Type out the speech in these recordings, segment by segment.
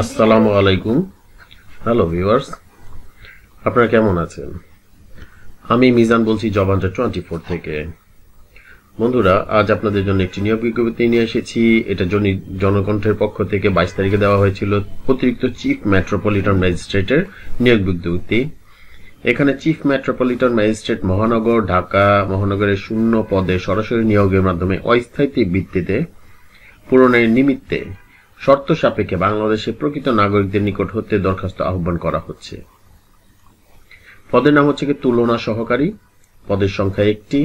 আসসালামু আলাইকুম। Hello viewers, আপনারা কেমন আছেন? আমি মিজান বলছি জবানটা 24 থেকে। বন্ধুরা, আজ আপনাদের জন্য একটি নিয়োগ বিজ্ঞপ্তি নিয়ে এসেছি। এটা জনকণ্ঠের পক্ষ থেকে 22 তারিখে দেওয়া হয়েছিল। অতিরিক্ত চিফ মেট্রোপলিটন ম্যাজিস্ট্রেটের নিয়োগ বিজ্ঞপ্তি। এখানে চিফ মেট্রোপলিটন ম্যাজিস্ট্রেট মহানগর ঢাকা মহানগরের শূন্য পদে সরাসরি নিয়োগের মাধ্যমে অস্থায়ী ভিত্তিতে পূরণের নিমিত্তে শর্ত সাপেক্ষে বাংলাদেশের প্রকৃত নাগরিকদের নিকট হতে দরখাস্ত আহ্বান করা হচ্ছে। পদের নাম হচ্ছে তুলনা সহকারী। পদের সংখ্যা 1টি।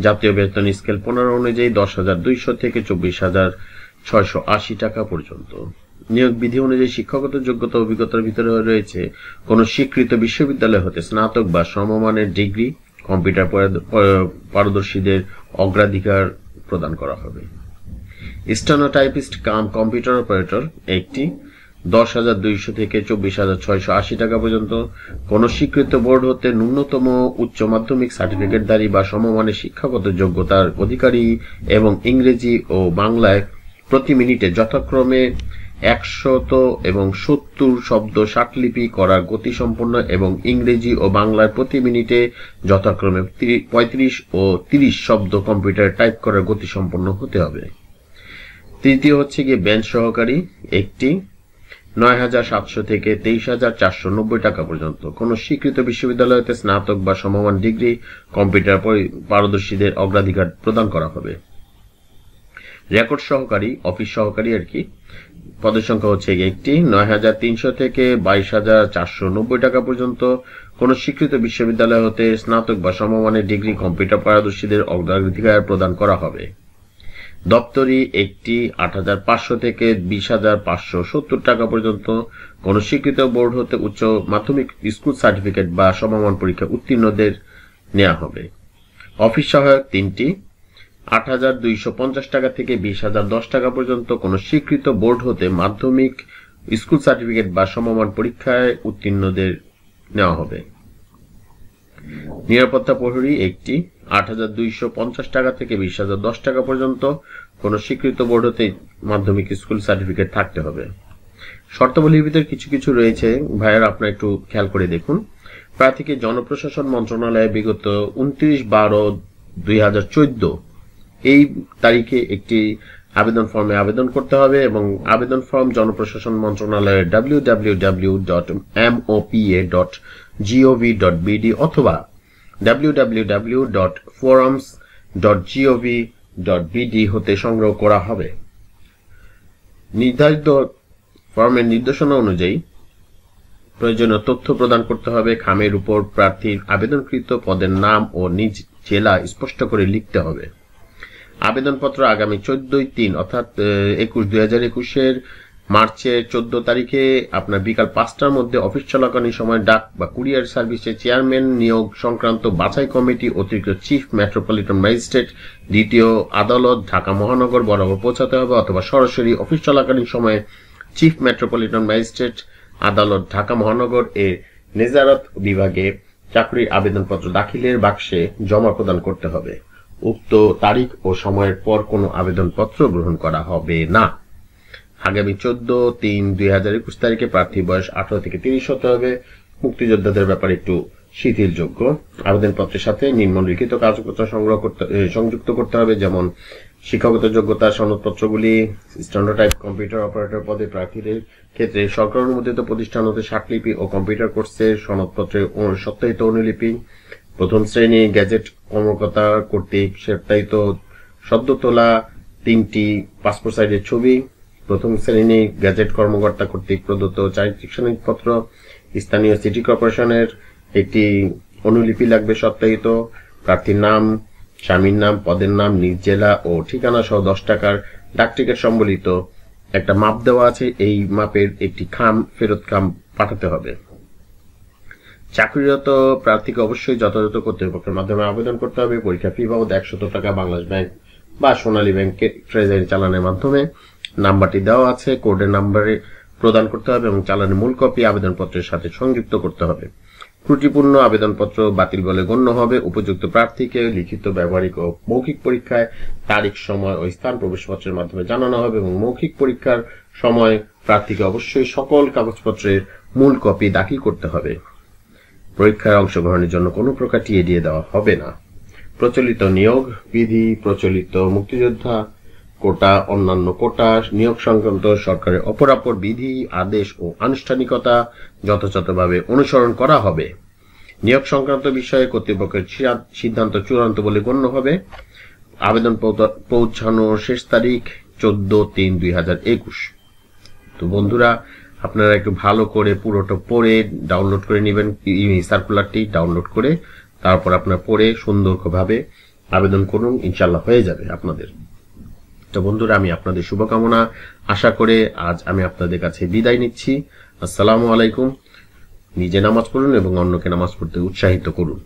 জাতীয় বেতন স্কেল 15 অনুযায়ী 10,200 থেকে 24,680 টাকা পর্যন্ত। নিয়োগ বিধি অনুযায়ী শিক্ষাগত যোগ্যতা অভিজ্ঞতার ভিতরে রয়েছে কোন স্বীকৃত বিশ্ববিদ্যালয় হতে স্নাতক বা সমমানের ডিগ্রি। কম্পিউটার পারদর্শীদের অগ্রাধিকার প্রদান করা হবে। স্টেনোটাইপিস্ট কাম কম্পিউটার অপারেটর 1টি। 10,200 থেকে 24,680 টাকা পর্যন্ত। কোন স্বীকৃত বোর্ড হতে ন্যূনতম উচ্চ মাধ্যমিক সার্টিফিকেটধারী বা সমমানের শিক্ষাগত যোগ্যতার অধিকারী এবং ইংরেজি ও বাংলায় প্রতি মিনিটে যথাক্রমে 100 এবং 70 শব্দ ষাটলিপি করার গতিসম্পন্ন এবং ইংরেজি ও বাংলায় প্রতি মিনিটে যথাক্রমে 35 ও 30 শব্দ কম্পিউটারে টাইপ করার গতিসম্পন্ন হতে হবে। তৃতীয় হচ্ছে বেঞ্চ সহকারী 1টি। 9,700 থেকে 23,490 টাকা পর্যন্ত। কোন স্বীকৃত বিশ্ববিদ্যালয় হতে স্নাতক বা সমমান ডিগ্রি। কম্পিউটার পারদর্শীদের অগ্রাধিকার প্রদান করা হবে। রেকর্ড সহকারী, অফিস সহকারী পদের সংখ্যা হচ্ছে 1টি। 9,300 থেকে 22,490 টাকা পর্যন্ত। কোন স্বীকৃত বিশ্ববিদ্যালয় হতে স্নাতক বা সমমানের ডিগ্রি। কম্পিউটার পারদর্শীদের অগ্রাধিকার প্রদান করা হবে। দপ্তরি 1টি। 8,500 থেকে 20,570 টাকা পর্যন্ত। কোন স্বীকৃত বোর্ড হতে উচ্চ মাধ্যমিক স্কুল সার্টিফিকেট বা সমমান পরীক্ষা উত্তীর্ণদের নেওয়া হবে। অফিস সহায়ক 3টি। 8,250 টাকা থেকে 20,010 টাকা পর্যন্ত। কোন স্বীকৃত বোর্ড হতে মাধ্যমিক স্কুল সার্টিফিকেট বা সমমান পরীক্ষায় উত্তীর্ণদের নেওয়া হবে। নিরাপত্তা প্রহরী 1টি। 8,250 টাকা থেকে 20,010 টাকা পর্যন্ত। কোন স্বীকৃত বোর্ড হতে মাধ্যমিক স্কুল সার্টিফিকেট থাকতে হবে। শর্তাবলীর ভিতরে কিছু কিছু রয়েছে, ভাইয়ার আপনারা একটু খেয়াল করে দেখুন। প্রার্থীকে জনপ্রশাসন মন্ত্রণালয়ে বিগত 29/12/2014 এই তারিখে একটি আবেদন ফর্মে আবেদন করতে হবে এবং আবেদন ফর্ম জনপ্রশাসন মন্ত্রণালয়ের www.mopa.gov.bd অথবা www.forums.gov.bd হতে সংগ্রহ করা হবে। নির্ধারিত ফর্মের নির্দেশনা অনুযায়ী প্রয়োজনীয় তথ্য প্রদান করতে হবে। খামের উপর প্রার্থীর আবেদনকৃত পদের নাম ও নিজ জেলা স্পষ্ট করে লিখতে হবে। আবেদনপত্র আগামী 14/3 অর্থাৎ 2021 মার্চের 14 তারিখে আপনার বিকাল 5টার মধ্যে অফিস চলাকালীন সময় ডাক বা কুরিয়ার সার্ভিসের চেয়ারম্যান নিয়োগ সংক্রান্ত বাছাই কমিটি অতিরিক্ত চিফ মেট্রোপলিটন ম্যাজিস্ট্রেট দ্বিতীয় আদালত ঢাকা মহানগর বরাবর পৌঁছাতে হবে অথবা সরাসরি অফিস চলাকালীন সময়ে চিফ মেট্রোপলিটন ম্যাজিস্ট্রেট আদালত ঢাকা মহানগর এর নেজারত বিভাগে চাকরির আবেদনপত্র দাখিলের বাক্সে জমা প্রদান করতে হবে। উক্ত তারিখ ও সময়ের পর কোনো আবেদনপত্র গ্রহণ করা হবে না। আগামী 14/3/2021 তারিখে প্রার্থীর বয়স 18 থেকে 30 হতে হবে। মুক্তিযোদ্ধাদের ব্যাপারে একটু শিথিলযোগ্য। আবেদনপত্রের সাথে নিম্নলিখিত কাগজপত্র সংযুক্ত করতে হবে, যেমন শিক্ষাগত যোগ্যতা সনদপত্রগুলি। স্টেনোটাইপ কম্পিউটার অপারেটর পদে প্রার্থীদের ক্ষেত্রে সরকার অনুমোদিত প্রতিষ্ঠান হতে ষাটলিপি ও কম্পিউটার কোর্সের সনদপত্রের সত্যায়িত অনুলিপি। প্রথম শ্রেণী গেজেট কর্মকর্তা কর্তৃক সত্যায়িত সদ্য তোলা 3টি পাসপোর্ট সাইজের ছবি। প্রথম শ্রেণী গেজেট কর্মকর্তা কর্তৃক প্রদত্ত চারিত্রিক সনদপত্র। স্থানীয় সিটি কর্পোরেশনের একটি অনুলিপি লাগবে সত্যায়িত। প্রার্থীর নাম, স্বামীর নাম, পদের নাম, নিজ জেলা ও ঠিকানা সহ 10 টাকার ডাকটিকিট সম্বলিত একটা মাপ দেওয়া আছে। এই মাপের একটি ফেরত খাম পাঠাতে হবে। চাকরিরত প্রার্থীকে অবশ্যই যথাযথ কর্তৃপক্ষের মাধ্যমে আবেদন করতে হবে। পরীক্ষা ফি বাবদ 100 টাকা বাংলাদেশ ব্যাংক বা সোনালী ব্যাংকে ট্রেজারি চালানের মাধ্যমে। নাম্বারটি দেওয়া আছে, কোডের নাম্বারে প্রদান করতে হবে এবং চালানের মূল কপি আবেদনপত্রের সাথে সংযুক্ত করতে হবে। ত্রুটিপূর্ণ আবেদনপত্র বাতিল বলে গণ্য হবে। উপযুক্ত প্রার্থীকে লিখিত, ব্যবহারিক ও মৌখিক পরীক্ষায় তারিখ, সময় ও স্থান প্রবেশপত্রের মাধ্যমে জানানো হবে এবং মৌখিক পরীক্ষার সময় প্রার্থীকে অবশ্যই সকল কাগজপত্রের মূল কপি দাখিল করতে হবে। পরীক্ষায় অংশগ্রহণের জন্য কোনো প্রকার টিএ দিয়ে দেওয়া হবে না। প্রচলিত নিয়োগ বিধি, প্রচলিত মুক্তিযোদ্ধা কোটা, অন্যান্য কোটা, নিয়োগ সংক্রান্ত সরকারের অপরাপর বিধি, আদেশ ও আনুষ্ঠানিকতা যথাযথভাবে অনুসরণ করা হবে। নিয়োগ সংক্রান্ত বিষয়ে কর্তৃপক্ষের সিদ্ধান্ত চূড়ান্ত বলে গণ্য হবে। আবেদন পৌঁছানোর শেষ তারিখ 14/3/2021। তো বন্ধুরা, আপনারা একটু ভালো করে পুরোটা পড়ে ডাউনলোড করে নেবেন, সার্কুলারটি ডাউনলোড করে তারপর আপনারা পড়ে সুন্দরভাবে আবেদন করুন, ইনশাল্লাহ হয়ে যাবে আপনাদের। তো বন্ধুরা, আমি আপনাদের শুভকামনা আশা করে আজ আমি আপনাদের কাছে বিদায় নিচ্ছি। আসসালামু আলাইকুম। নিজে নামাজ পড়ুন এবং অন্যকে নামাজ পড়তে উৎসাহিত করুন।